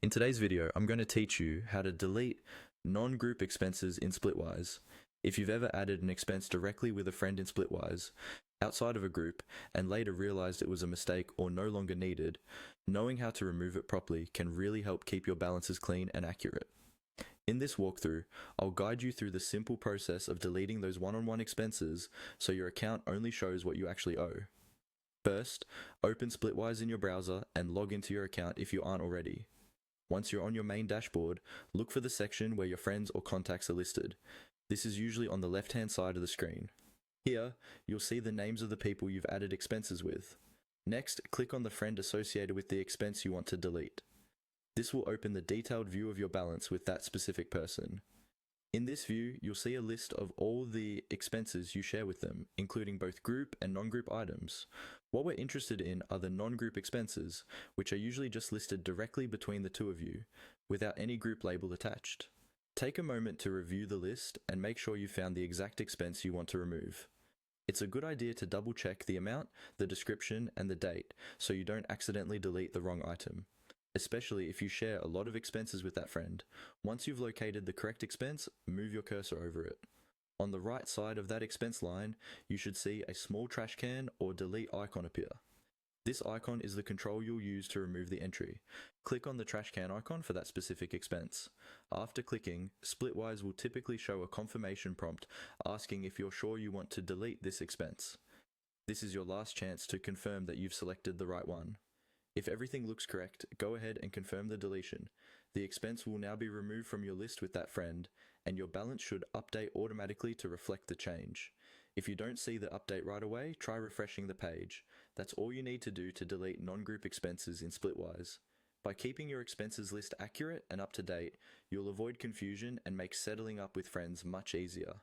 In today's video, I'm going to teach you how to delete non-group expenses in Splitwise. If you've ever added an expense directly with a friend in Splitwise, outside of a group, and later realized it was a mistake or no longer needed, knowing how to remove it properly can really help keep your balances clean and accurate. In this walkthrough, I'll guide you through the simple process of deleting those one-on-one expenses so your account only shows what you actually owe. First, open Splitwise in your browser and log into your account if you aren't already. Once you're on your main dashboard, look for the section where your friends or contacts are listed. This is usually on the left-hand side of the screen. Here, you'll see the names of the people you've added expenses with. Next, click on the friend associated with the expense you want to delete. This will open the detailed view of your balance with that specific person. In this view, you'll see a list of all the expenses you share with them, including both group and non-group items. What we're interested in are the non-group expenses, which are usually just listed directly between the two of you, without any group label attached. Take a moment to review the list and make sure you found the exact expense you want to remove. It's a good idea to double check the amount, the description, and the date, so you don't accidentally delete the wrong item, especially if you share a lot of expenses with that friend. Once you've located the correct expense, move your cursor over it. On the right side of that expense line, you should see a small trash can or delete icon appear. This icon is the control you'll use to remove the entry. Click on the trash can icon for that specific expense. After clicking, Splitwise will typically show a confirmation prompt asking if you're sure you want to delete this expense. This is your last chance to confirm that you've selected the right one. If everything looks correct, go ahead and confirm the deletion. The expense will now be removed from your list with that friend, and your balance should update automatically to reflect the change. If you don't see the update right away, try refreshing the page. That's all you need to do to delete non-group expenses in Splitwise. By keeping your expenses list accurate and up to date, you'll avoid confusion and make settling up with friends much easier.